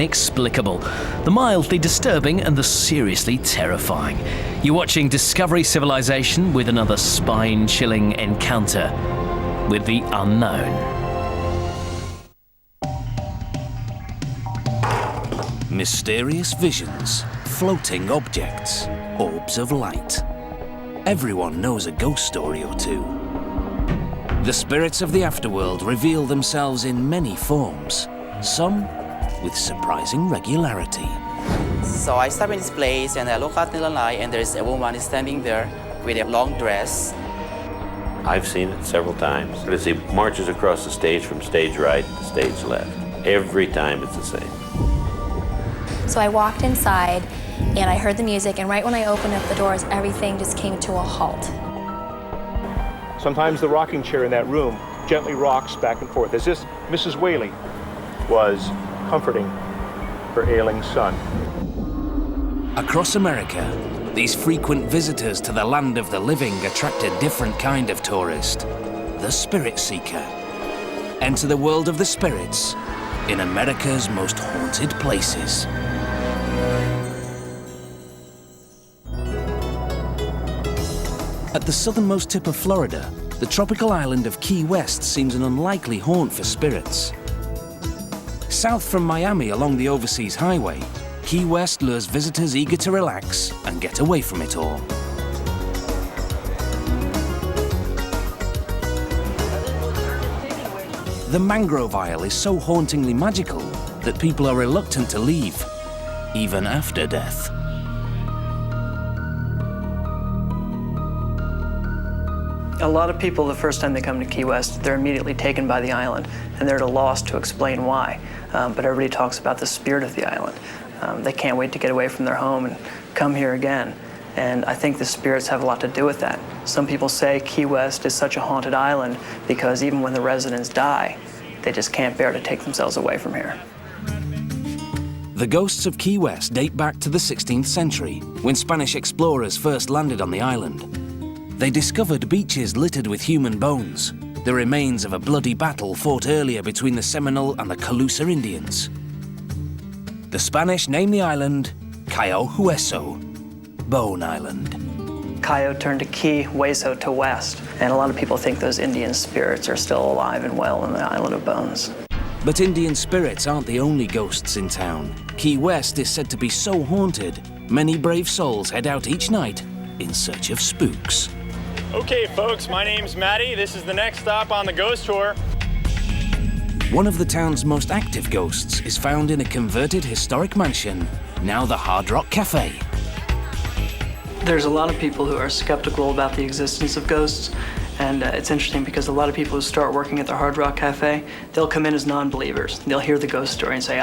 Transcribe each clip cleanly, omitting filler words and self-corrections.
inexplicable, the mildly disturbing and the seriously terrifying. You're watching Discovery Civilization with another spine-chilling encounter with the unknown. Mysterious visions, floating objects, orbs of light. Everyone knows a ghost story or two. The spirits of the afterworld reveal themselves in many forms, some with surprising regularity. So I stop in this place and I look out in the light and there's a woman standing there with a long dress. I've seen it several times. As he marches across the stage from stage right to stage left. Every time it's the same. So I walked inside and I heard the music, and right when I opened up the doors, everything just came to a halt. Sometimes the rocking chair in that room gently rocks back and forth, as if Mrs. Whaley was comforting her ailing son. Across America, these frequent visitors to the land of the living attract a different kind of tourist, the spirit seeker. Enter the world of the spirits in America's most haunted places. At the southernmost tip of Florida, the tropical island of Key West seems an unlikely haunt for spirits. South from Miami along the overseas highway, Key West lures visitors eager to relax and get away from it all. The mangrove isle is so hauntingly magical that people are reluctant to leave, even after death. A lot of people, the first time they come to Key West, they're immediately taken by the island, and they're at a loss to explain why. But everybody talks about the spirit of the island. They can't wait to get away from their home and come here again. And I think the spirits have a lot to do with that. Some people say Key West is such a haunted island because even when the residents die, they just can't bear to take themselves away from here. The ghosts of Key West date back to the 16th century, when Spanish explorers first landed on the island. They discovered beaches littered with human bones, the remains of a bloody battle fought earlier between the Seminole and the Calusa Indians. The Spanish named the island Cayo Hueso, Bone Island. Cayo turned to Key, Hueso to West, and a lot of people think those Indian spirits are still alive and well in the Island of Bones. But Indian spirits aren't the only ghosts in town. Key West is said to be so haunted, many brave souls head out each night in search of spooks. Okay, folks, my name's Matty. This is the next stop on the ghost tour. One of the town's most active ghosts is found in a converted historic mansion, now the Hard Rock Cafe. There's a lot of people who are skeptical about the existence of ghosts, and it's interesting because a lot of people who start working at the Hard Rock Cafe, they'll come in as non-believers. They'll hear the ghost story and say,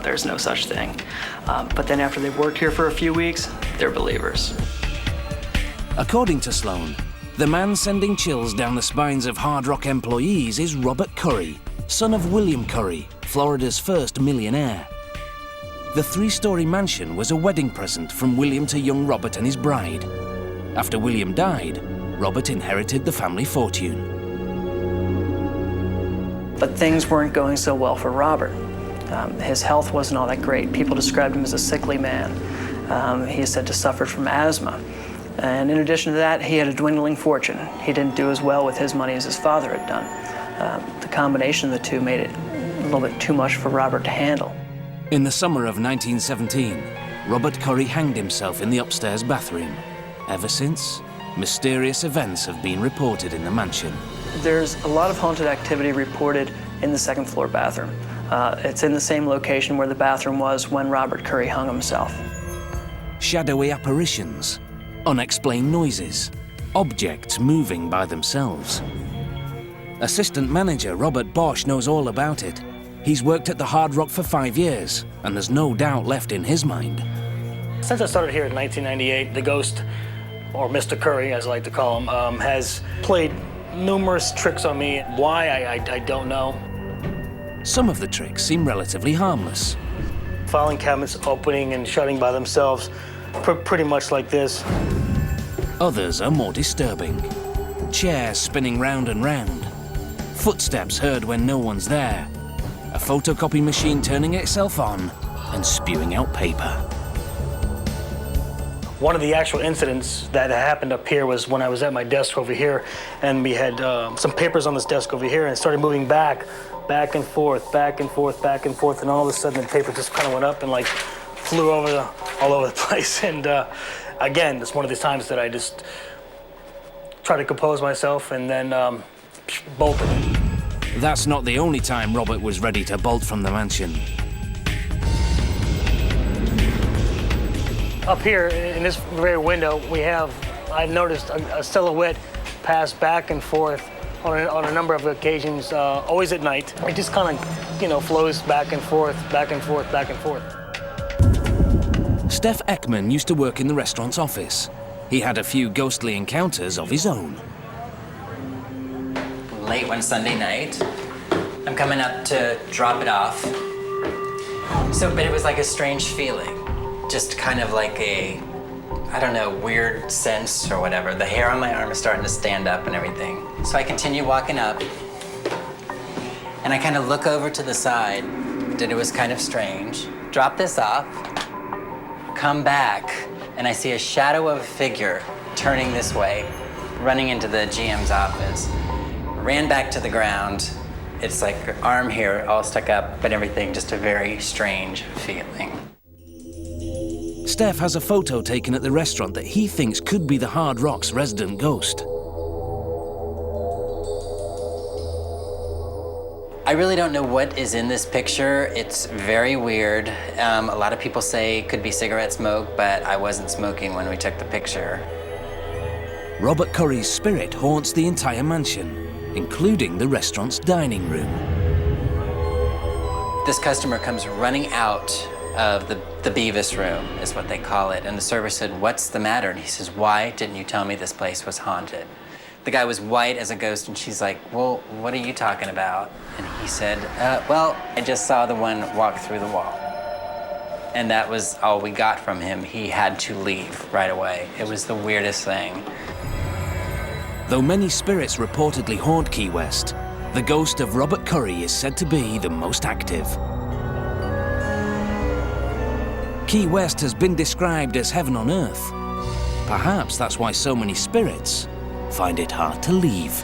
there's no such thing. But then after they've worked here for a few weeks, they're believers. According to Sloan, the man sending chills down the spines of Hard Rock employees is Robert Curry, son of William Curry, Florida's first millionaire. The three-story mansion was a wedding present from William to young Robert and his bride. After William died, Robert inherited the family fortune. But things weren't going so well for Robert. His health wasn't all that great. People described him as a sickly man. He is said to suffer from asthma. And in addition to that, he had a dwindling fortune. He didn't do as well with his money as his father had done. The combination of the two made it a little bit too much for Robert to handle. In the summer of 1917, Robert Curry hanged himself in the upstairs bathroom. Ever since, mysterious events have been reported in the mansion. There's a lot of haunted activity reported in the second floor bathroom. It's in the same location where the bathroom was when Robert Curry hung himself. Shadowy apparitions, unexplained noises, objects moving by themselves. Assistant manager Robert Bosch knows all about it. He's worked at the Hard Rock for 5 years, and there's no doubt left in his mind. Since I started here in 1998, the ghost, or Mr. Curry, as I like to call him, has played numerous tricks on me. Why, I don't know. Some of the tricks seem relatively harmless. Filing cabinets opening and shutting by themselves, pretty much like this. Others are more disturbing. Chairs spinning round and round. Footsteps heard when no one's there. A photocopy machine turning itself on and spewing out paper. One of the actual incidents that happened up here was when I was at my desk over here, and we had some papers on this desk over here, and it started moving back and forth, back and forth, back and forth, and all of a sudden the paper just kind of went up and like flew all over the place. And again, it's one of these times that I just try to compose myself and then bolted. That's not the only time Robert was ready to bolt from the mansion. Up here in this very window, I've noticed a silhouette pass back and forth on a number of occasions, always at night. It just kind of, flows back and forth, back and forth, back and forth. Steph Ekman used to work in the restaurant's office. He had a few ghostly encounters of his own. Late one Sunday night, I'm coming up to drop it off. But it was like a strange feeling. Just kind of like a, I don't know, weird sense or whatever. The hair on my arm is starting to stand up and everything. So I continue walking up, and I kind of look over to the side, and it was kind of strange. Drop this off, come back, and I see a shadow of a figure turning this way, running into the GM's office. Ran back to the ground. It's like arm here, all stuck up, but everything, just a very strange feeling. Steph has a photo taken at the restaurant that he thinks could be the Hard Rock's resident ghost. I really don't know what is in this picture. It's very weird. A lot of people say it could be cigarette smoke, but I wasn't smoking when we took the picture. Robert Curry's spirit haunts the entire mansion, including the restaurant's dining room. This customer comes running out of the Beavis room, is what they call it. And the server said, "What's the matter?" And he says, "Why didn't you tell me this place was haunted?" The guy was white as a ghost, and she's like, "Well, what are you talking about?" And he said, "Well, I just saw the one walk through the wall." And that was all we got from him. He had to leave right away. It was the weirdest thing. Though many spirits reportedly haunt Key West, the ghost of Robert Curry is said to be the most active. Key West has been described as heaven on earth. Perhaps that's why so many spirits find it hard to leave.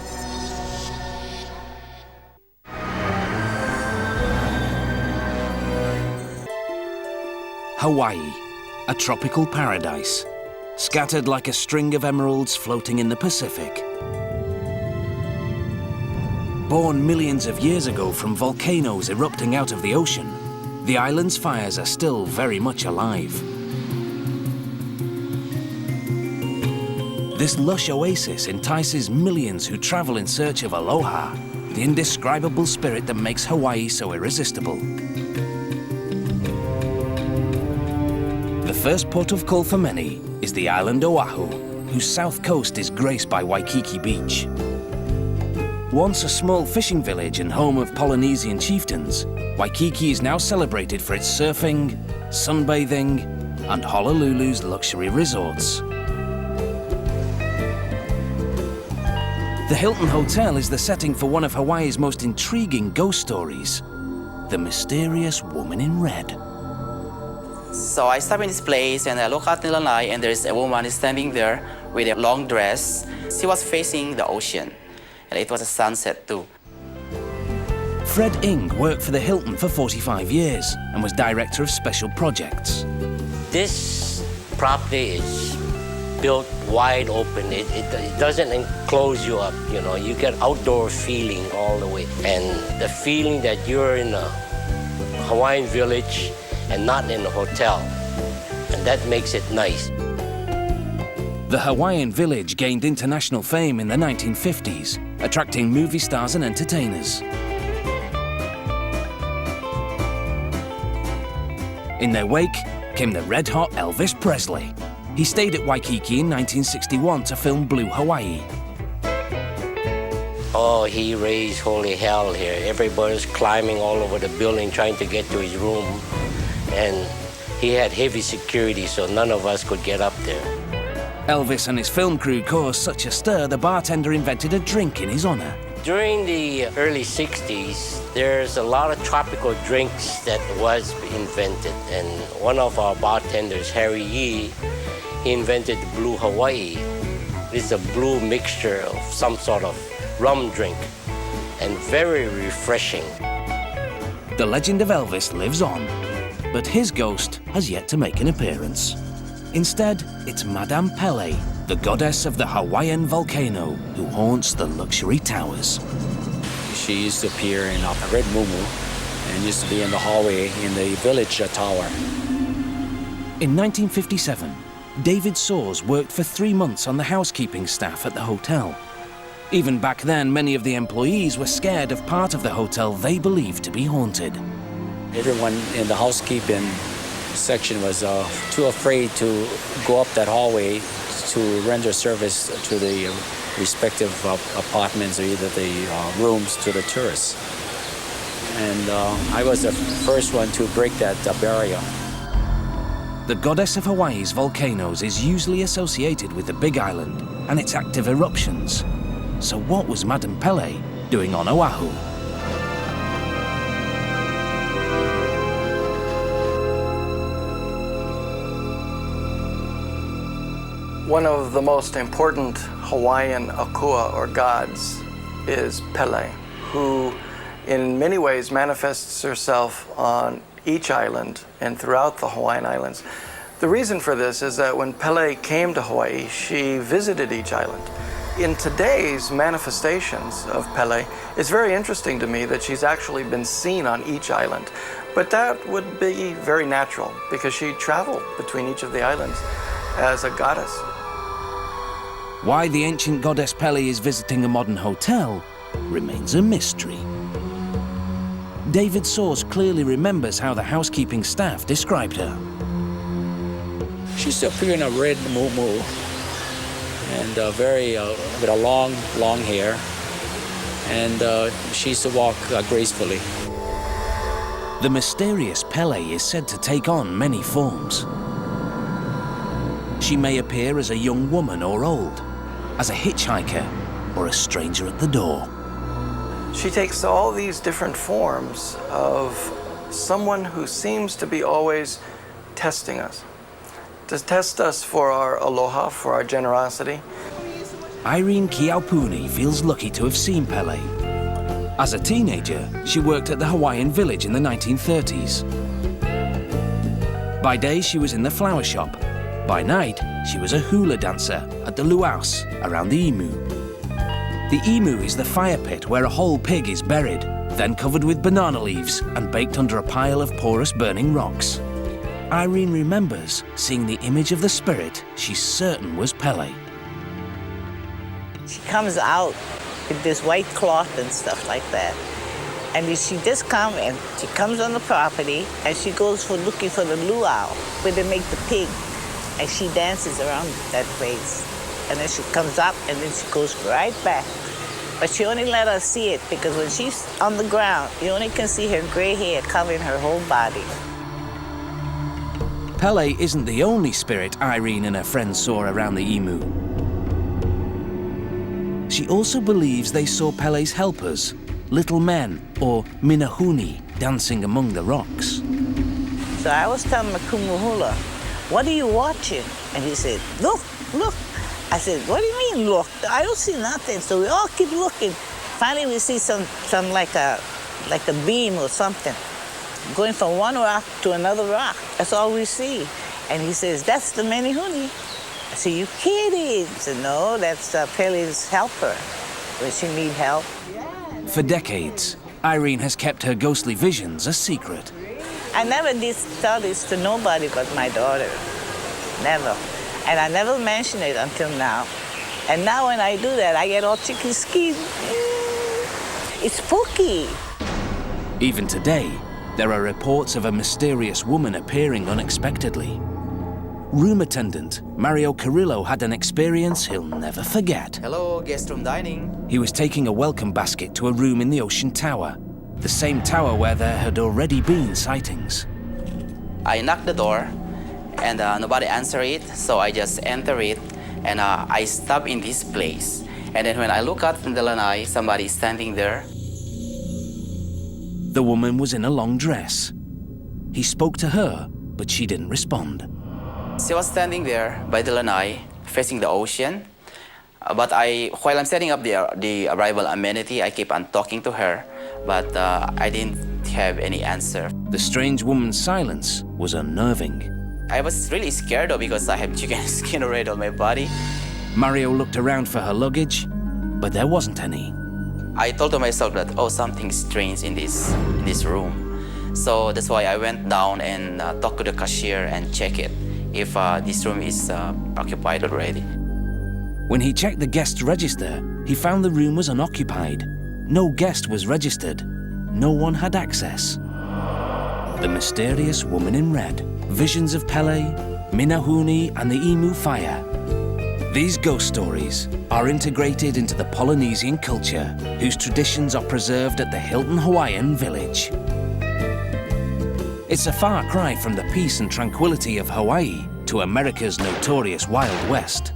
Hawaii, a tropical paradise, scattered like a string of emeralds floating in the Pacific. Born millions of years ago from volcanoes erupting out of the ocean, the island's fires are still very much alive. This lush oasis entices millions who travel in search of aloha, the indescribable spirit that makes Hawaii so irresistible. The first port of call for many is the island Oahu, whose south coast is graced by Waikiki Beach. Once a small fishing village and home of Polynesian chieftains, Waikiki is now celebrated for its surfing, sunbathing, and Honolulu's luxury resorts. The Hilton Hotel is the setting for one of Hawaii's most intriguing ghost stories, the mysterious woman in red. So I stop in this place and I look out in the night, and there's a woman standing there with a long dress. She was facing the ocean, and it was a sunset too. Fred Ng worked for the Hilton for 45 years and was director of special projects. This property is built wide open. It doesn't enclose you up, You get outdoor feeling all the way. And the feeling that you're in a Hawaiian village and not in a hotel. And that makes it nice. The Hawaiian Village gained international fame in the 1950s, attracting movie stars and entertainers. In their wake came the red-hot Elvis Presley. He stayed at Waikiki in 1961 to film Blue Hawaii. Oh, he raised holy hell here. Everybody's climbing all over the building trying to get to his room. And he had heavy security, so none of us could get up there. Elvis and his film crew caused such a stir, the bartender invented a drink in his honor. During the early 60s, there's a lot of tropical drinks that was invented. And one of our bartenders, Harry Yee, he invented Blue Hawaii. It's a blue mixture of some sort of rum drink and very refreshing. The legend of Elvis lives on, but his ghost has yet to make an appearance. Instead, it's Madame Pele, the goddess of the Hawaiian volcano, who haunts the luxury towers. She used to appear in a red muumuu and used to be in the hallway in the village tower. In 1957, David Soares worked for 3 months on the housekeeping staff at the hotel. Even back then, many of the employees were scared of part of the hotel they believed to be haunted. Everyone in the housekeeping section was too afraid to go up that hallway to render service to the respective apartments or either the rooms to the tourists. And I was the first one to break that barrier. The goddess of Hawaii's volcanoes is usually associated with the Big Island and its active eruptions. So what was Madame Pele doing on Oahu? One of the most important Hawaiian akua, or gods, is Pele, who in many ways manifests herself on each island and throughout the Hawaiian Islands. The reason for this is that when Pele came to Hawaii, she visited each island. In today's manifestations of Pele, it's very interesting to me that she's actually been seen on each island. But that would be very natural because she traveled between each of the islands as a goddess. Why the ancient goddess Pele is visiting a modern hotel remains a mystery. David Soares clearly remembers how the housekeeping staff described her. She used to appear in a red muumuu and with a long hair, and she used to walk gracefully. The mysterious Pele is said to take on many forms. She may appear as a young woman or old, as a hitchhiker, or a stranger at the door. She takes all these different forms of someone who seems to be always testing us, to test us for our aloha, for our generosity. Irene Kiaupuni feels lucky to have seen Pele. As a teenager, she worked at the Hawaiian Village in the 1930s. By day, she was in the flower shop. By night, she was a hula dancer at the luaus around the imu. The imu is the fire pit where a whole pig is buried, then covered with banana leaves and baked under a pile of porous burning rocks. Irene remembers seeing the image of the spirit she's certain was Pele. She comes out with this white cloth and stuff like that. And she just comes and she comes on the property and she goes for looking for the luau where they make the pig. And she dances around that place. And then she comes up and then she goes right back. But she only let us see it because when she's on the ground, you only can see her gray hair covering her whole body. Pele isn't the only spirit Irene and her friends saw around the imu. She also believes they saw Pele's helpers, little men, or minahuni, dancing among the rocks. So I was telling my kumuhula, "What are you watching?" And he said, "Look, look." I said, "What do you mean, look? I don't see nothing." So we all keep looking. Finally, we see some like a beam or something going from one rock to another rock. That's all we see. And he says, "That's the minahuni." I said, "You kidding?" He said, "No, that's Pele's helper when she need help." For decades, Irene has kept her ghostly visions a secret. I never did tell this to nobody but my daughter. Never. And I never mentioned it until now. And now when I do that, I get all chicken skin. It's spooky. Even today, there are reports of a mysterious woman appearing unexpectedly. Room attendant Mario Carrillo had an experience he'll never forget. Hello, guest room dining. He was taking a welcome basket to a room in the Ocean Tower, the same tower where there had already been sightings. I knocked the door and nobody answered it, so I just entered it and I stopped in this place. And then when I look out from the lanai, somebody is standing there. The woman was in a long dress. He spoke to her, but she didn't respond. She was standing there by the lanai, facing the ocean. But while I'm setting up the arrival amenity, I keep on talking to her, but I didn't have any answer. The strange woman's silence was unnerving. I was really scared though because I have chicken skin already on my body. Mario looked around for her luggage, but there wasn't any. I told to myself that, oh, something strange in this room. So that's why I went down and talked to the cashier and check it if this room is occupied already. When he checked the guest register, he found the room was unoccupied. No guest was registered. No one had access. The mysterious woman in red, visions of Pele, Minahuni, and the Emu fire. These ghost stories are integrated into the Polynesian culture, whose traditions are preserved at the Hilton Hawaiian Village. It's a far cry from the peace and tranquility of Hawaii to America's notorious Wild West.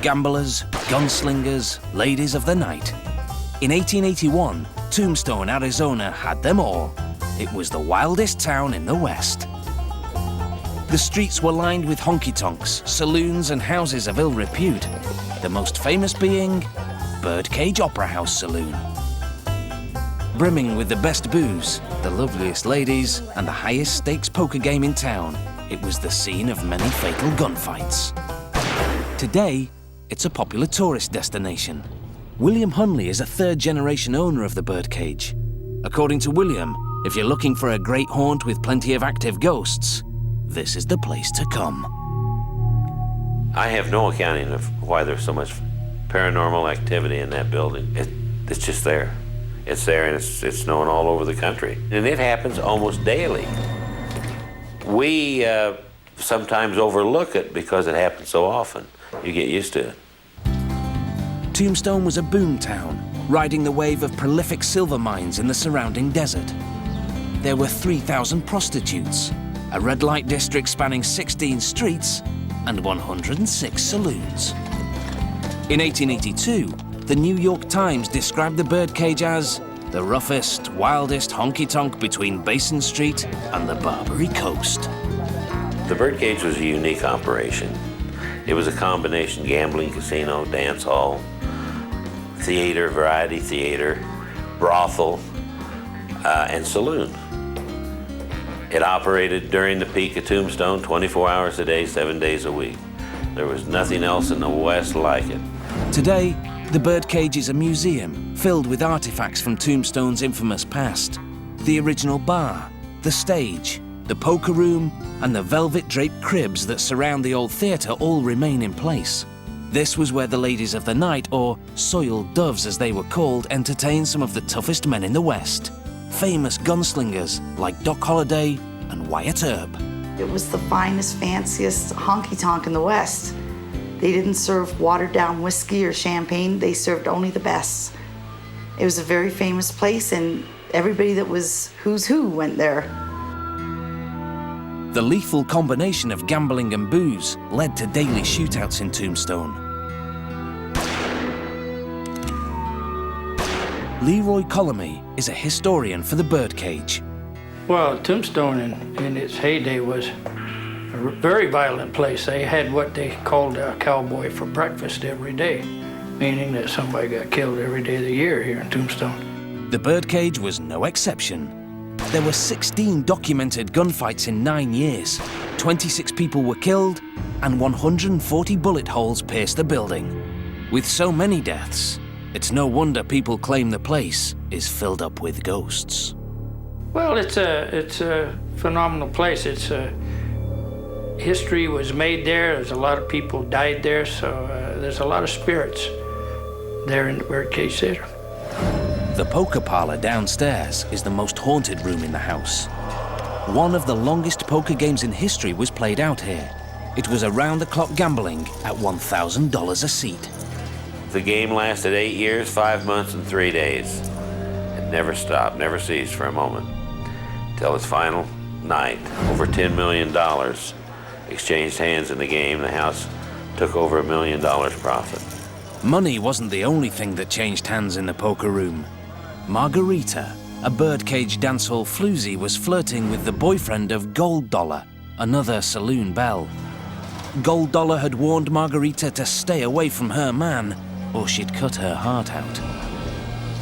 Gamblers, gunslingers, ladies of the night. In 1881, Tombstone, Arizona had them all. It was the wildest town in the West. The streets were lined with honky-tonks, saloons and houses of ill repute, the most famous being Birdcage Opera House Saloon. Brimming with the best booze, the loveliest ladies, and the highest stakes poker game in town, it was the scene of many fatal gunfights. Today, it's a popular tourist destination. William Hunley is a third-generation owner of the Birdcage. According to William, if you're looking for a great haunt with plenty of active ghosts, this is the place to come. I have no accounting of why there's so much paranormal activity in that building. It's just there. It's there, and it's known all over the country. And it happens almost daily. We sometimes overlook it because it happens so often. You get used to it. Tombstone was a boom town, riding the wave of prolific silver mines in the surrounding desert. There were 3,000 prostitutes, a red light district spanning 16 streets, and 106 saloons. In 1882, the New York Times described the Birdcage as the roughest, wildest honky-tonk between Basin Street and the Barbary Coast. The Birdcage was a unique operation. It was a combination gambling, casino, dance hall, theater, variety theater, brothel, and saloon. It operated during the peak of Tombstone 24 hours a day, 7 days a week. There was nothing else in the West like it. Today, the Birdcage is a museum filled with artifacts from Tombstone's infamous past. The original bar, the stage, the poker room, and the velvet-draped cribs that surround the old theatre all remain in place. This was where the ladies of the night, or soiled doves as they were called, entertained some of the toughest men in the West. Famous gunslingers like Doc Holliday and Wyatt Earp. It was the finest, fanciest honky-tonk in the West. They didn't serve watered-down whiskey or champagne. They served only the best. It was a very famous place, and everybody that was who's who went there. The lethal combination of gambling and booze led to daily shootouts in Tombstone. Leroy Colomy is a historian for the Birdcage. Well, Tombstone in its heyday was a very violent place. They had what they called a cowboy for breakfast every day, meaning that somebody got killed every day of the year here in Tombstone. The Birdcage was no exception. There were 16 documented gunfights in 9 years. 26 people were killed, and 140 bullet holes pierced the building. With so many deaths, it's no wonder people claim the place is filled up with ghosts. Well, it's a phenomenal place. History was made there. There's a lot of people died there, so there's a lot of spirits there in the Birdcage Theater. The poker parlor downstairs is the most haunted room in the house. One of the longest poker games in history was played out here. It was around-the-clock gambling at $1,000 a seat. The game lasted 8 years, 5 months, and 3 days. It never stopped, never ceased for a moment, till its final night. Over $10 million exchanged hands in the game. The house took over $1 million profit. Money wasn't the only thing that changed hands in the poker room. Margarita, a birdcage dancehall floozy, was flirting with the boyfriend of Gold Dollar, another saloon belle. Gold Dollar had warned Margarita to stay away from her man, or she'd cut her heart out.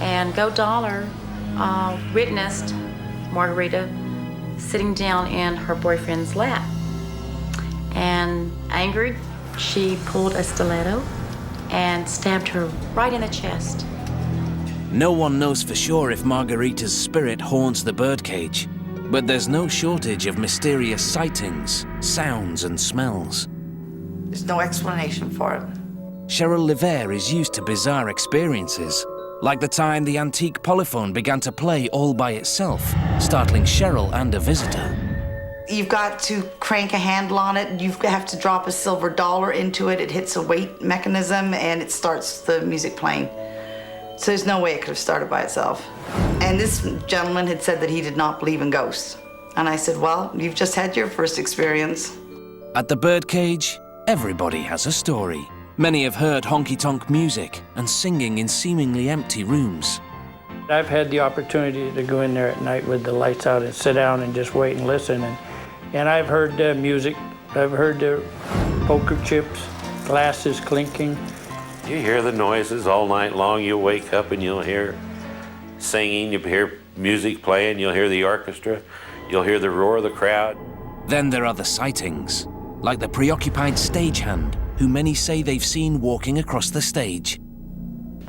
And Gold Dollar witnessed Margarita sitting down in her boyfriend's lap. And angered, she pulled a stiletto and stabbed her right in the chest. No one knows for sure if Margarita's spirit haunts the birdcage, but there's no shortage of mysterious sightings, sounds and smells. There's no explanation for it. Cheryl Lever is used to bizarre experiences, like the time the antique polyphone began to play all by itself, startling Cheryl and a visitor. You've got to crank a handle on it. You have to drop a silver dollar into it. It hits a weight mechanism and it starts the music playing. So there's no way it could have started by itself. And this gentleman had said that he did not believe in ghosts. And I said, well, you've just had your first experience. At the birdcage, everybody has a story. Many have heard honky-tonk music and singing in seemingly empty rooms. I've had the opportunity to go in there at night with the lights out and sit down and just wait and listen. And I've heard music. I've heard the poker chips, glasses clinking. You hear the noises all night long. You'll wake up and you'll hear singing, you'll hear music playing, you'll hear the orchestra, you'll hear the roar of the crowd. Then there are the sightings, like the preoccupied stagehand, who many say they've seen walking across the stage.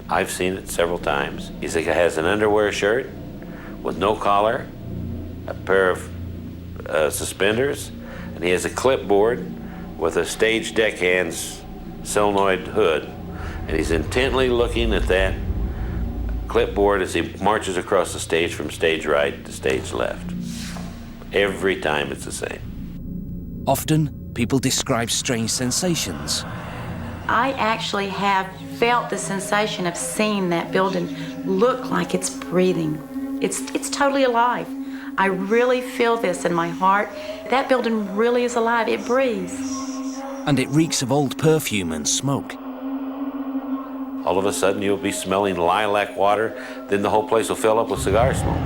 I've seen it several times. He has an underwear shirt with no collar, a pair of suspenders, and he has a clipboard with a stage deckhand's solenoid hood. And he's intently looking at that clipboard as he marches across the stage from stage right to stage left. Every time it's the same. Often, people describe strange sensations. I actually have felt the sensation of seeing that building look like it's breathing. It's totally alive. I really feel this in my heart. That building really is alive. It breathes. And it reeks of old perfume and smoke. All of a sudden, you'll be smelling lilac water, then the whole place will fill up with cigar smoke.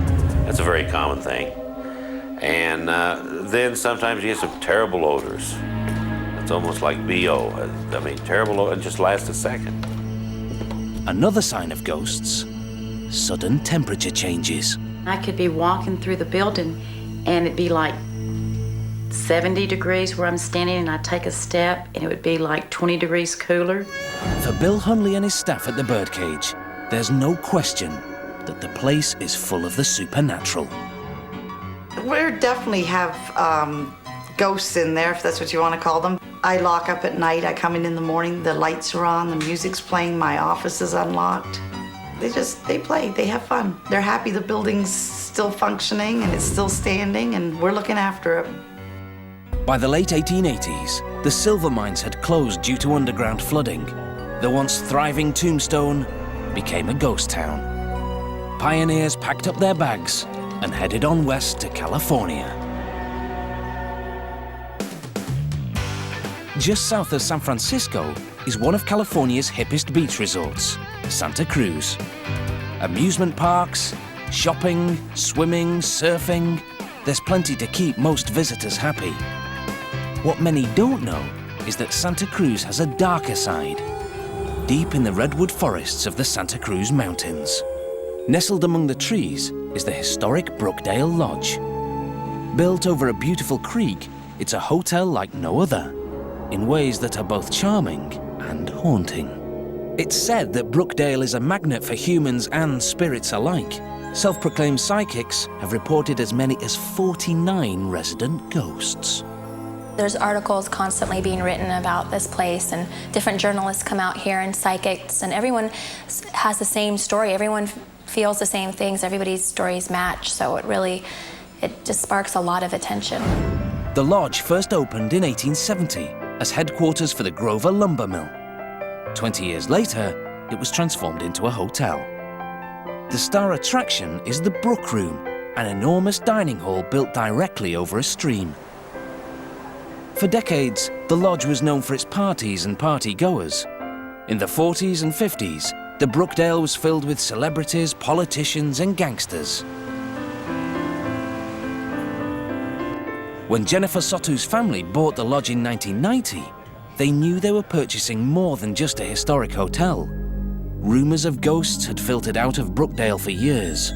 That's a very common thing. And then sometimes you get some terrible odors. It's almost like BO. I mean, terrible odor, and just lasts a second. Another sign of ghosts, sudden temperature changes. I could be walking through the building and it'd be like 70 degrees where I'm standing, and I'd take a step and it would be like 20 degrees cooler. For Bill Hunley and his staff at the birdcage, there's no question that the place is full of the supernatural. We definitely have ghosts in there, if that's what you want to call them. I lock up at night, I come in the morning, the lights are on, the music's playing, my office is unlocked. They play, they have fun. They're happy the building's still functioning and it's still standing and we're looking after it. By the late 1880s, the silver mines had closed due to underground flooding. The once thriving Tombstone became a ghost town. Pioneers packed up their bags and headed on west to California. Just south of San Francisco is one of California's hippest beach resorts, Santa Cruz. Amusement parks, shopping, swimming, surfing. There's plenty to keep most visitors happy. What many don't know is that Santa Cruz has a darker side, deep in the redwood forests of the Santa Cruz Mountains. Nestled among the trees is the historic Brookdale Lodge. Built over a beautiful creek, it's a hotel like no other, in ways that are both charming and haunting. It's said that Brookdale is a magnet for humans and spirits alike. Self-proclaimed psychics have reported as many as 49 resident ghosts. There's articles constantly being written about this place, and different journalists come out here and psychics, and everyone has the same story. Everyone feels the same things. Everybody's stories match, so it just sparks a lot of attention. The lodge first opened in 1870 as headquarters for the Grover Lumber Mill. 20 years later, it was transformed into a hotel. The star attraction is the Brook Room, an enormous dining hall built directly over a stream. For decades, the lodge was known for its parties and party-goers. In the 40s and 50s, the Brookdale was filled with celebrities, politicians, and gangsters. When Jennifer Soto's family bought the lodge in 1990, they knew they were purchasing more than just a historic hotel. Rumors of ghosts had filtered out of Brookdale for years.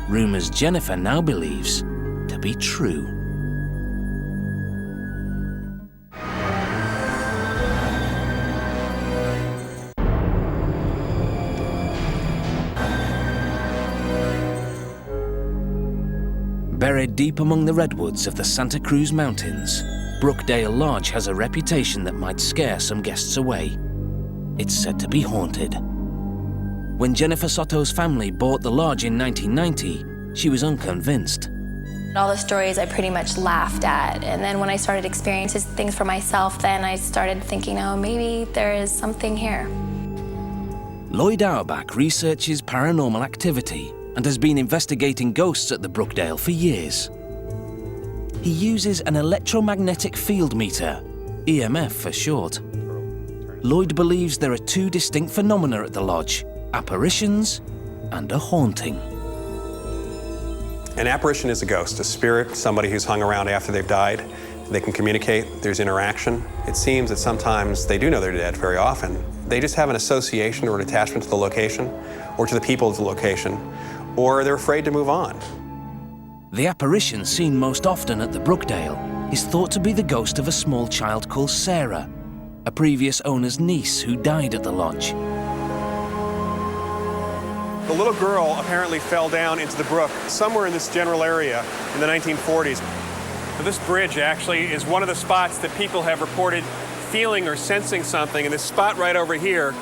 Rumors Jennifer now believes to be true. Buried deep among the redwoods of the Santa Cruz Mountains, Brookdale Lodge has a reputation that might scare some guests away. It's said to be haunted. When Jennifer Soto's family bought the lodge in 1990, she was unconvinced. All the stories I pretty much laughed at, and then when I started experiencing things for myself, then I started thinking, oh, maybe there is something here. Lloyd Auerbach researches paranormal activity and has been investigating ghosts at the Brookdale for years. He uses an electromagnetic field meter, EMF for short. Lloyd believes there are two distinct phenomena at the lodge: apparitions and a haunting. An apparition is a ghost, a spirit, somebody who's hung around after they've died. They can communicate, there's interaction. It seems that sometimes they do know they're dead, very often. They just have an association or an attachment to the location, or to the people of the location, or they're afraid to move on. The apparition seen most often at the Brookdale is thought to be the ghost of a small child called Sarah, a previous owner's niece who died at the lodge. The little girl apparently fell down into the brook somewhere in this general area in the 1940s. This bridge actually is one of the spots that people have reported feeling or sensing something, and this spot right over here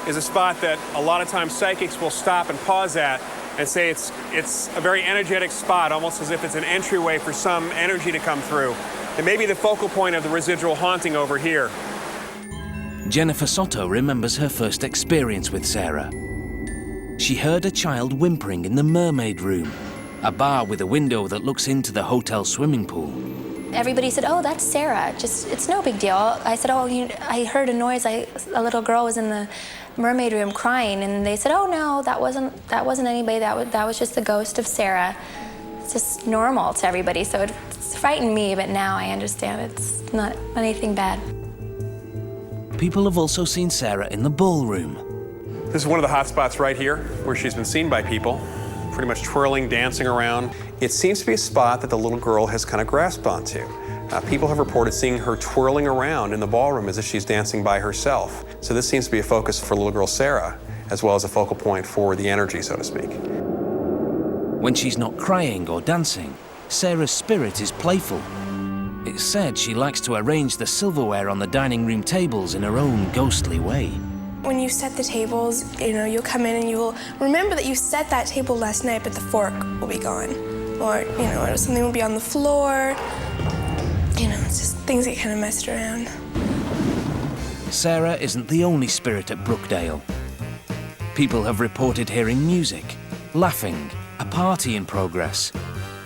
is a spot that a lot of times psychics will stop and pause at and say it's a very energetic spot, almost as if it's an entryway for some energy to come through. It may be the focal point of the residual haunting over here. Jennifer Soto remembers her first experience with Sarah. She heard a child whimpering in the Mermaid Room, a bar with a window that looks into the hotel swimming pool. Everybody said, oh, that's Sarah, it's no big deal. I said, oh, I heard a noise, a little girl was in the Mermaid Room crying, and they said, oh no, that wasn't anybody, that was just the ghost of Sarah. It's just normal to everybody, so it's frightened me, but now I understand it's not anything bad. People have also seen Sarah in the ballroom. This is one of the hot spots right here, where she's been seen by people, pretty much twirling, dancing around. It seems to be a spot that the little girl has kind of grasped onto. People have reported seeing her twirling around in the ballroom as if she's dancing by herself. So this seems to be a focus for little girl Sarah, as well as a focal point for the energy, so to speak. When she's not crying or dancing, Sarah's spirit is playful. It's said she likes to arrange the silverware on the dining room tables in her own ghostly way. When you set the tables, you'll come in and you will remember that you set that table last night, but the fork will be gone. Or, something will be on the floor. It's just things get kind of messed around. Sarah isn't the only spirit at Brookdale. People have reported hearing music, laughing, a party in progress,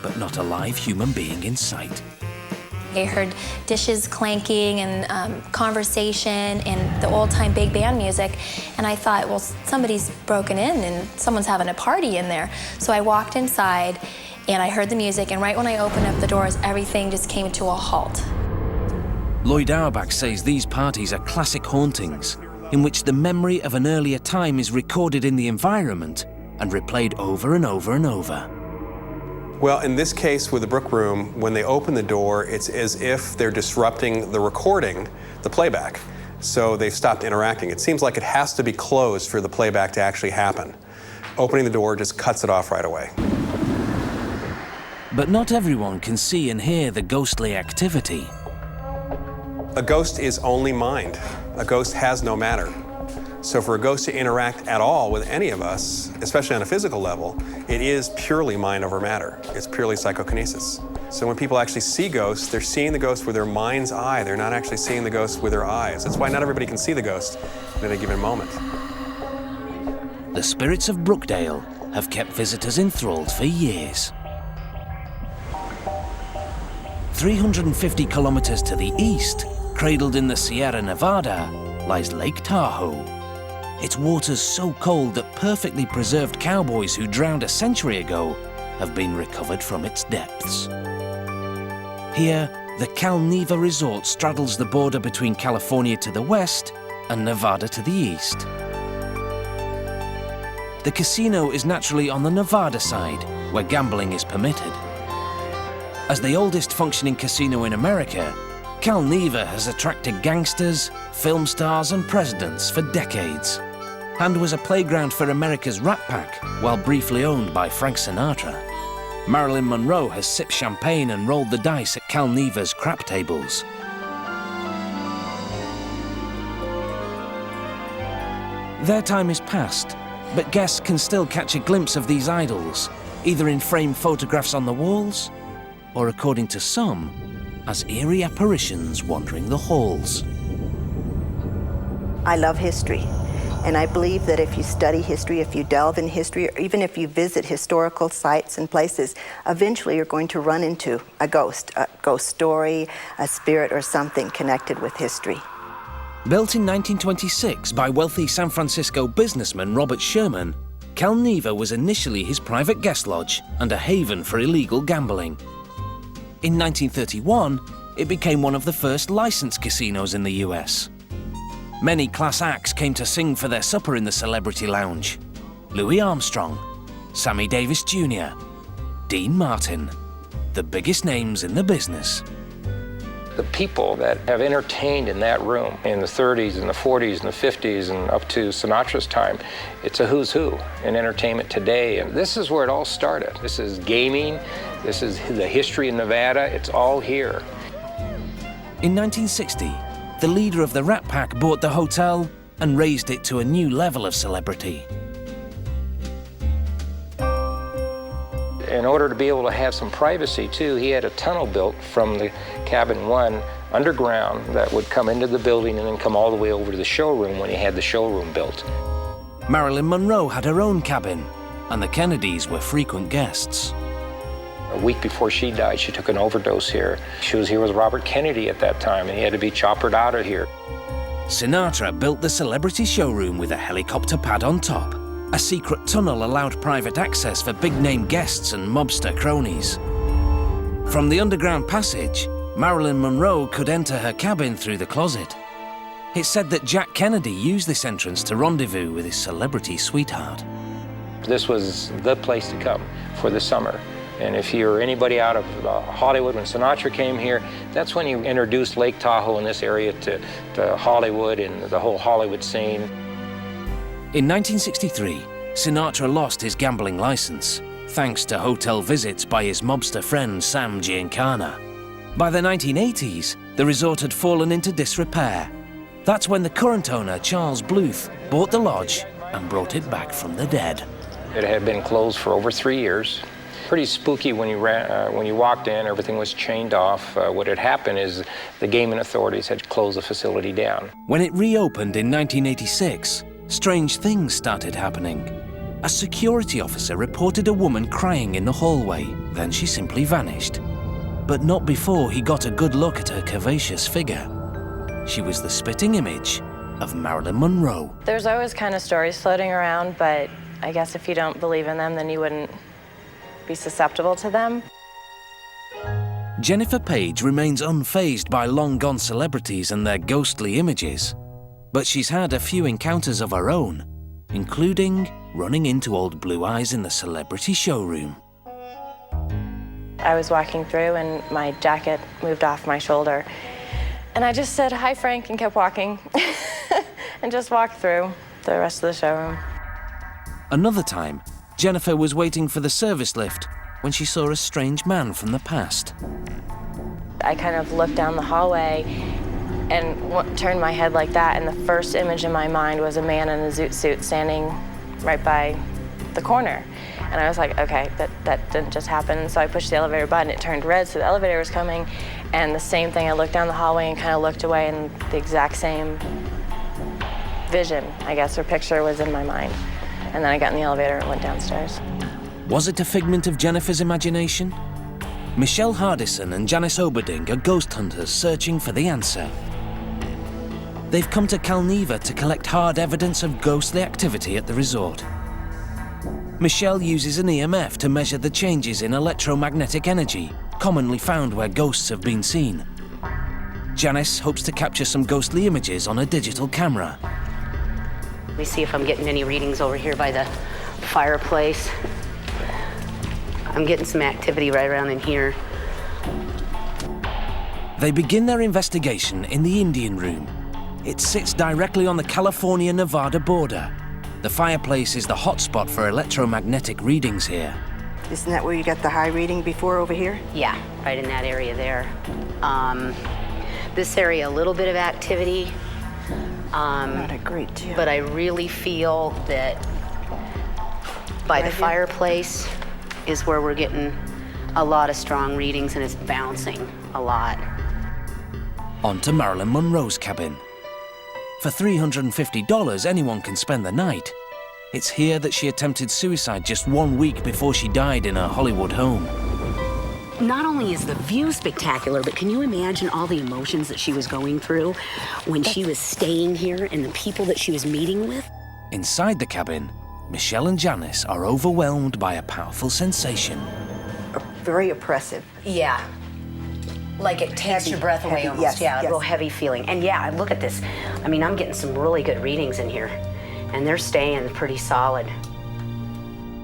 but not a live human being in sight. I heard dishes clanking and conversation and the old-time big band music, and I thought, well, somebody's broken in and someone's having a party in there. So I walked inside and I heard the music, and right when I opened up the doors, everything just came to a halt. Lloyd Auerbach says these parties are classic hauntings, in which the memory of an earlier time is recorded in the environment and replayed over and over and over. Well, in this case with the Brook Room, when they open the door, it's as if they're disrupting the recording, the playback. So they've stopped interacting. It seems like it has to be closed for the playback to actually happen. Opening the door just cuts it off right away. But not everyone can see and hear the ghostly activity. A ghost is only mind. A ghost has no matter. So for a ghost to interact at all with any of us, especially on a physical level, it is purely mind over matter. It's purely psychokinesis. So when people actually see ghosts, they're seeing the ghost with their mind's eye. They're not actually seeing the ghost with their eyes. That's why not everybody can see the ghost at any given moment. The spirits of Brookdale have kept visitors enthralled for years. 350 kilometers to the east, cradled in the Sierra Nevada, lies Lake Tahoe. its waters so cold that perfectly preserved cowboys who drowned a century ago have been recovered from its depths. Here, the Cal Neva Resort straddles the border between California to the west and Nevada to the east. The casino is naturally on the Nevada side, where gambling is permitted. As the oldest functioning casino in America, Cal Neva has attracted gangsters, film stars and presidents for decades, and was a playground for America's Rat Pack while briefly owned by Frank Sinatra. Marilyn Monroe has sipped champagne and rolled the dice at Cal Neva's crap tables. Their time is past, but guests can still catch a glimpse of these idols, either in framed photographs on the walls, or according to some, as eerie apparitions wandering the halls. I love history, and I believe that if you study history, if you delve in history, or even if you visit historical sites and places, eventually you're going to run into a ghost story, a spirit, or something connected with history. Built in 1926 by wealthy San Francisco businessman Robert Sherman, Cal Neva was initially his private guest lodge and a haven for illegal gambling. In 1931, it became one of the first licensed casinos in the US. Many class acts came to sing for their supper in the Celebrity Lounge. Louis Armstrong, Sammy Davis Jr., Dean Martin, the biggest names in the business. The people that have entertained in that room in the 30s and the 40s and the 50s and up to Sinatra's time, it's a who's who in entertainment today. And this is where it all started. This is gaming, this is the history of Nevada, it's all here. In 1960, the leader of the Rat Pack bought the hotel and raised it to a new level of celebrity. In order to be able to have some privacy too, he had a tunnel built from the cabin 1 underground that would come into the building and then come all the way over to the showroom when he had the showroom built. Marilyn Monroe had her own cabin, and the Kennedys were frequent guests. A week before she died, she took an overdose here. She was here with Robert Kennedy at that time, and he had to be choppered out of here. Sinatra built the celebrity showroom with a helicopter pad on top. A secret tunnel allowed private access for big-name guests and mobster cronies. From the underground passage, Marilyn Monroe could enter her cabin through the closet. It's said that Jack Kennedy used this entrance to rendezvous with his celebrity sweetheart. This was the place to come for the summer. And if you're anybody out of Hollywood, when Sinatra came here, that's when you introduced Lake Tahoe in this area to Hollywood and the whole Hollywood scene. In 1963, Sinatra lost his gambling license, thanks to hotel visits by his mobster friend Sam Giancana. By the 1980s, the resort had fallen into disrepair. That's when the current owner, Charles Bluth, bought the lodge and brought it back from the dead. It had been closed for over 3 years. Pretty spooky when you walked in, everything was chained off. What had happened is the gaming authorities had closed the facility down. When it reopened in 1986, strange things started happening. A security officer reported a woman crying in the hallway, then she simply vanished. But not before he got a good look at her curvaceous figure. She was the spitting image of Marilyn Monroe. There's always kind of stories floating around, but I guess if you don't believe in them, then you wouldn't be susceptible to them. Jennifer Page remains unfazed by long-gone celebrities and their ghostly images. But she's had a few encounters of her own, including running into old Blue Eyes in the celebrity showroom. I was walking through and my jacket moved off my shoulder. And I just said, "Hi, Frank," and kept walking and just walked through the rest of the showroom. Another time, Jennifer was waiting for the service lift when she saw a strange man from the past. I kind of looked down the hallway and turned my head like that, and the first image in my mind was a man in a zoot suit standing right by the corner. And I was like, okay, that didn't just happen. And so I pushed the elevator button, it turned red, so the elevator was coming. And the same thing, I looked down the hallway and kind of looked away, and the exact same vision, I guess, or picture was in my mind. And then I got in the elevator and went downstairs. Was it a figment of Jennifer's imagination? Michelle Hardison and Janice Oberding are ghost hunters searching for the answer. They've come to Calneva to collect hard evidence of ghostly activity at the resort. Michelle uses an EMF to measure the changes in electromagnetic energy commonly found where ghosts have been seen. Janice hopes to capture some ghostly images on a digital camera. Let me see if I'm getting any readings over here by the fireplace. I'm getting some activity right around in here. They begin their investigation in the Indian Room. It sits directly on the California-Nevada border. The fireplace is the hotspot for electromagnetic readings here. Isn't that where you got the high reading before over here? Yeah, right in that area there. This area, a little bit of activity. Not a great deal. But I really feel that by the fireplace is where we're getting a lot of strong readings, and it's bouncing a lot. On to Marilyn Monroe's cabin. For $350, anyone can spend the night. It's here that she attempted suicide just 1 week before she died in her Hollywood home. Not only is the view spectacular, but can you imagine all the emotions that she was going through when she was staying here and the people that she was meeting with? Inside the cabin, Michelle and Janice are overwhelmed by a powerful sensation. Very oppressive. Yeah. Like it takes your breath away almost. Yes, yeah, yes. a real heavy feeling. And yeah, look at this. I mean, I'm getting some really good readings in here, and they're staying pretty solid.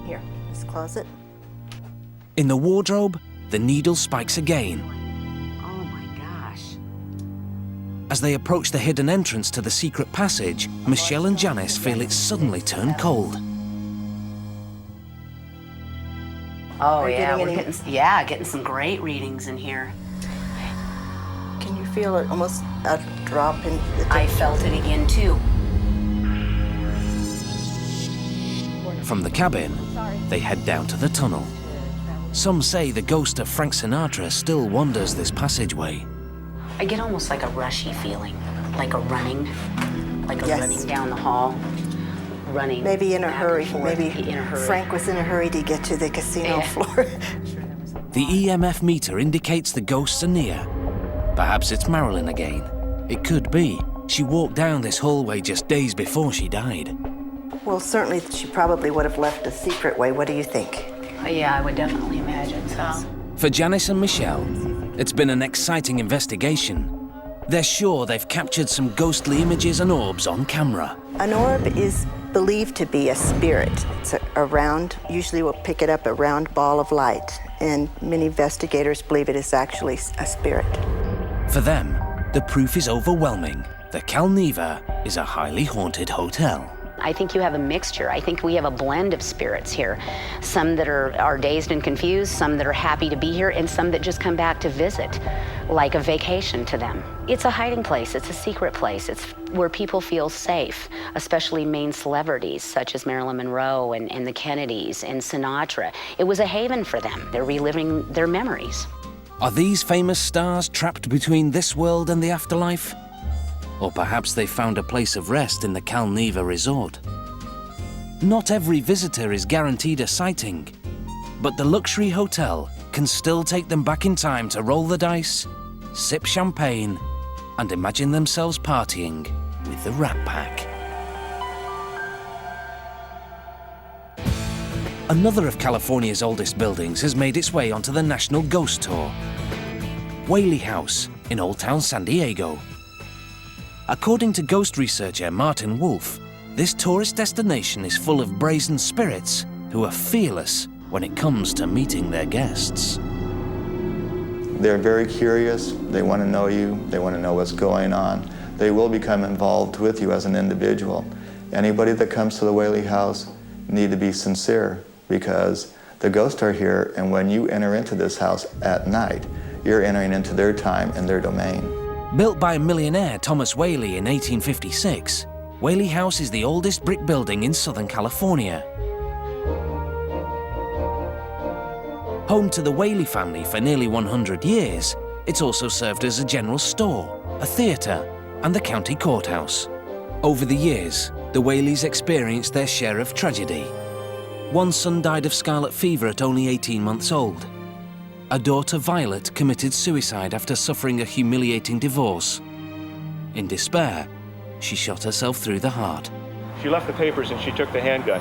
Here, this closet. In the wardrobe, the needle spikes again. Oh my gosh. As they approach the hidden entrance to the secret passage, Michelle and Janice feel it suddenly turn cold. Oh yeah, getting some great readings in here. Can you feel it almost a drop in the I felt it again too. From the cabin, they head down to the tunnel. Some say the ghost of Frank Sinatra still wanders this passageway. I get almost like a rushy feeling, like a running Yes. down the hall, running. Maybe in a back hurry. and forth, Maybe in a hurry. Frank was in a hurry to get to the casino floor. The EMF meter indicates the ghosts are near. Perhaps it's Marilyn again. It could be. She walked down this hallway just days before she died. Well, certainly she probably would have left a secret way. What do you think? Yeah, I would definitely imagine so. For Janice and Michelle, it's been an exciting investigation. They're sure they've captured some ghostly images and orbs on camera. An orb is believed to be a spirit. It's a round, usually we'll pick it up, a round ball of light, and many investigators believe it is actually a spirit. For them, the proof is overwhelming. The Calneva is a highly haunted hotel. I think you have a mixture. I think we have a blend of spirits here. Some that are dazed and confused, some that are happy to be here, and some that just come back to visit, like a vacation to them. It's a hiding place. It's a secret place. It's where people feel safe, especially main celebrities such as Marilyn Monroe and the Kennedys and Sinatra. It was a haven for them. They're reliving their memories. Are these famous stars trapped between this world and the afterlife? Or perhaps they found a place of rest in the Calneva resort. Not every visitor is guaranteed a sighting, but the luxury hotel can still take them back in time to roll the dice, sip champagne, and imagine themselves partying with the Rat Pack. Another of California's oldest buildings has made its way onto the National Ghost Tour. Whaley House in Old Town San Diego. According to ghost researcher Martin Wolf, this tourist destination is full of brazen spirits who are fearless when it comes to meeting their guests. They're very curious, they want to know you, they want to know what's going on. They will become involved with you as an individual. Anybody that comes to the Whaley House need to be sincere because the ghosts are here, and when you enter into this house at night, you're entering into their time and their domain. Built by millionaire Thomas Whaley in 1856, Whaley House is the oldest brick building in Southern California. Home to the Whaley family for nearly 100 years, it's also served as a general store, a theater, and the county courthouse. Over the years, the Whaleys experienced their share of tragedy. One son died of scarlet fever at only 18 months old. A daughter, Violet, committed suicide after suffering a humiliating divorce. In despair, she shot herself through the heart. She left the papers and she took the handgun.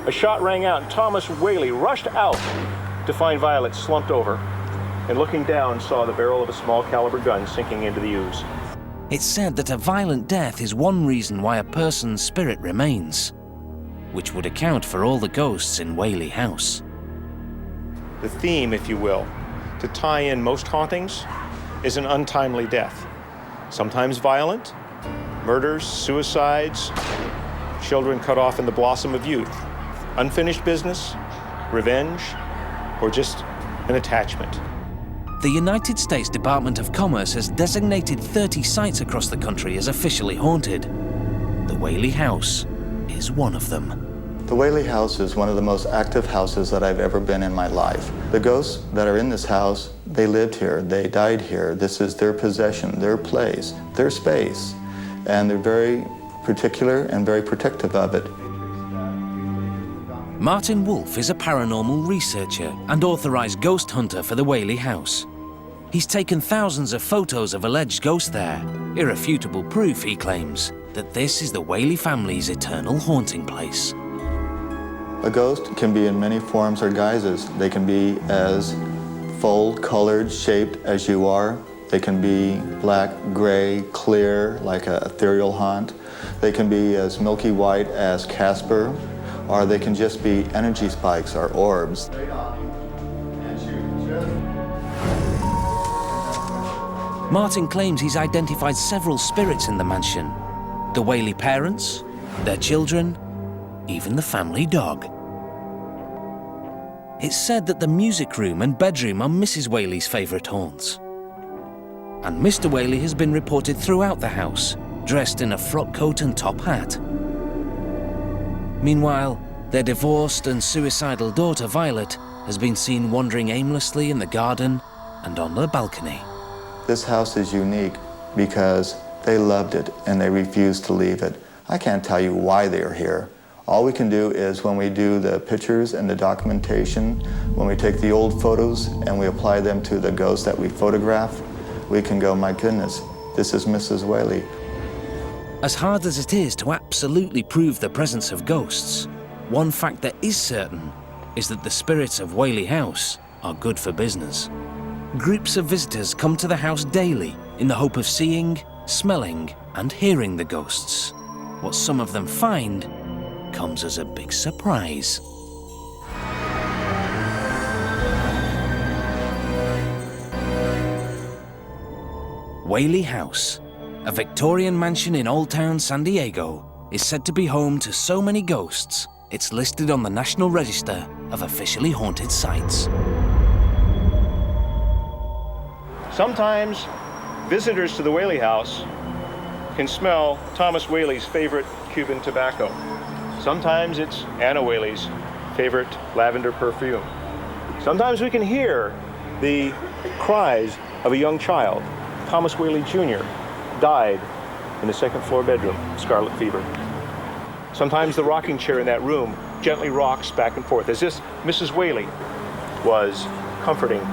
A shot rang out and Thomas Whaley rushed out to find Violet slumped over and looking down saw the barrel of a small caliber gun sinking into the ooze. It's said that a violent death is one reason why a person's spirit remains, which would account for all the ghosts in Whaley House. The theme, if you will, to tie in most hauntings is an untimely death. Sometimes violent, murders, suicides, children cut off in the blossom of youth, unfinished business, revenge, or just an attachment. The United States Department of Commerce has designated 30 sites across the country as officially haunted. The Whaley House is one of them. The Whaley House is one of the most active houses that I've ever been in my life. The ghosts that are in this house, they lived here, they died here. This is their possession, their place, their space. And they're very particular and very protective of it. Martin Wolf is a paranormal researcher and authorized ghost hunter for the Whaley House. He's taken thousands of photos of alleged ghosts there, irrefutable proof, he claims, that this is the Whaley family's eternal haunting place. A ghost can be in many forms or guises. They can be as full, colored, shaped as you are. They can be black, gray, clear, like an ethereal haunt. They can be as milky white as Casper, or they can just be energy spikes or orbs. Martin claims he's identified several spirits in the mansion. The Whaley parents, their children, even the family dog. It's said that the music room and bedroom are Mrs. Whaley's favourite haunts. And Mr. Whaley has been reported throughout the house, dressed in a frock coat and top hat. Meanwhile, their divorced and suicidal daughter, Violet, has been seen wandering aimlessly in the garden and on the balcony. This house is unique because they loved it and they refused to leave it. I can't tell you why they are here. All we can do is when we do the pictures and the documentation, when we take the old photos and we apply them to the ghosts that we photograph, we can go, my goodness, this is Mrs. Whaley. As hard as it is to absolutely prove the presence of ghosts, one fact that is certain is that the spirits of Whaley House are good for business. Groups of visitors come to the house daily in the hope of seeing, smelling, and hearing the ghosts. What some of them find comes as a big surprise. Whaley House, a Victorian mansion in Old Town, San Diego, is said to be home to so many ghosts, it's listed on the National Register of Officially Haunted Sites. Sometimes visitors to the Whaley House can smell Thomas Whaley's favorite Cuban tobacco. Sometimes it's Anna Whaley's favorite lavender perfume. Sometimes we can hear the cries of a young child. Thomas Whaley Jr. died in the second floor bedroom, scarlet fever. Sometimes the rocking chair in that room gently rocks back and forth as if Mrs. Whaley was comforting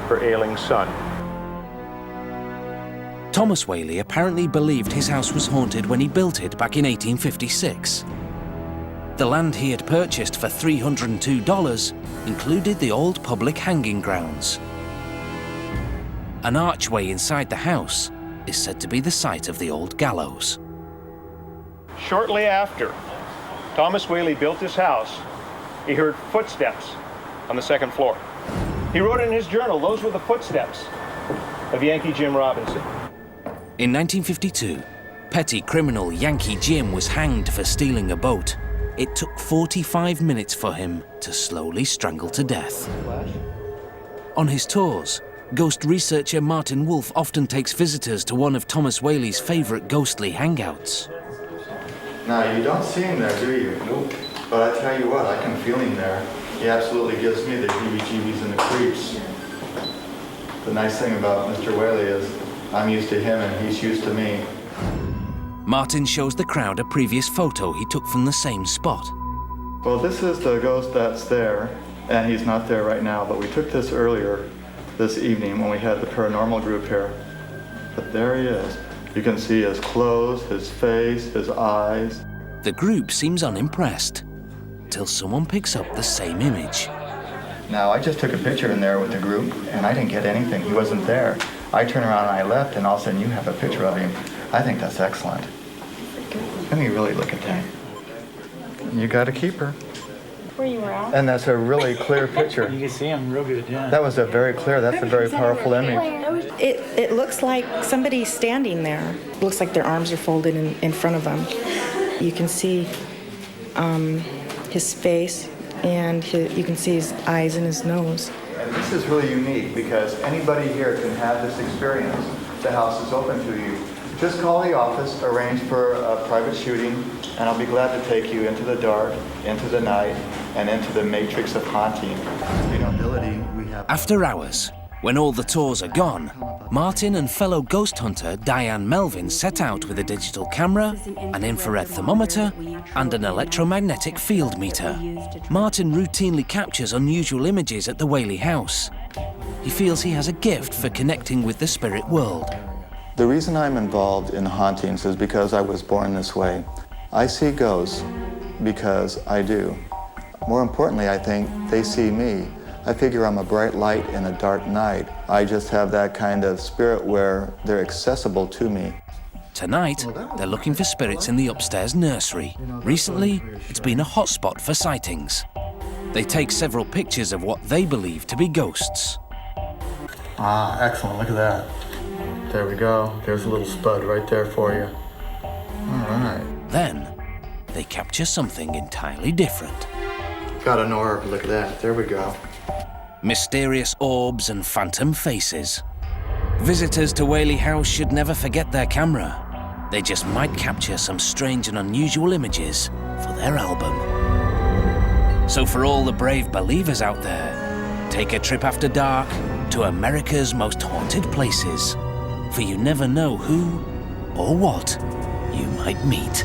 her ailing son. Thomas Whaley apparently believed his house was haunted when he built it back in 1856. The land he had purchased for $302 included the old public hanging grounds. An archway inside the house is said to be the site of the old gallows. Shortly after Thomas Whaley built his house, he heard footsteps on the second floor. He wrote in his journal, those were the footsteps of Yankee Jim Robinson. In 1952, petty criminal Yankee Jim was hanged for stealing a boat. It took 45 minutes for him to slowly strangle to death. On his tours, ghost researcher Martin Wolf often takes visitors to one of Thomas Whaley's favorite ghostly hangouts. Now, you don't see him there, do you? Nope. But I tell you what, I can feel him there. He absolutely gives me the heebie-jeebies and the creeps. The nice thing about Mr. Whaley is I'm used to him and he's used to me. Martin shows the crowd a previous photo he took from the same spot. Well, this is the ghost that's there, and he's not there right now, but we took this earlier this evening when we had the paranormal group here. But there he is. You can see his clothes, his face, his eyes. The group seems unimpressed, till someone picks up the same image. Now, I just took a picture in there with the group, and I didn't get anything. He wasn't there. I turned around and I left, and all of a sudden you have a picture of him. I think that's excellent. Let me really look at that. You got to keep her. Where you were at? And that's a really clear picture. You can see him real good, yeah. That was that's a very powerful image. It looks like somebody's standing there. It looks like their arms are folded in front of them. You can see his face, and you can see his eyes and his nose. And this is really unique because anybody here can have this experience. The house is open to you. Just call the office, arrange for a private shooting, and I'll be glad to take you into the dark, into the night, and into the matrix of haunting. After hours, when all the tours are gone, Martin and fellow ghost hunter Diane Melvin set out with a digital camera, an infrared thermometer, and an electromagnetic field meter. Martin routinely captures unusual images at the Whaley house. He feels he has a gift for connecting with the spirit world. The reason I'm involved in hauntings is because I was born this way. I see ghosts because I do. More importantly, I think they see me. I figure I'm a bright light in a dark night. I just have that kind of spirit where they're accessible to me. Tonight, they're looking for spirits in the upstairs nursery. Recently, it's been a hotspot for sightings. They take several pictures of what they believe to be ghosts. Ah, excellent, look at that. There we go. There's a little spud right there for you. All right. Then, they capture something entirely different. Got an orb, look at that. There we go. Mysterious orbs and phantom faces. Visitors to Whaley House should never forget their camera. They just might capture some strange and unusual images for their album. So for all the brave believers out there, take a trip after dark to America's most haunted places. For you never know who or what you might meet.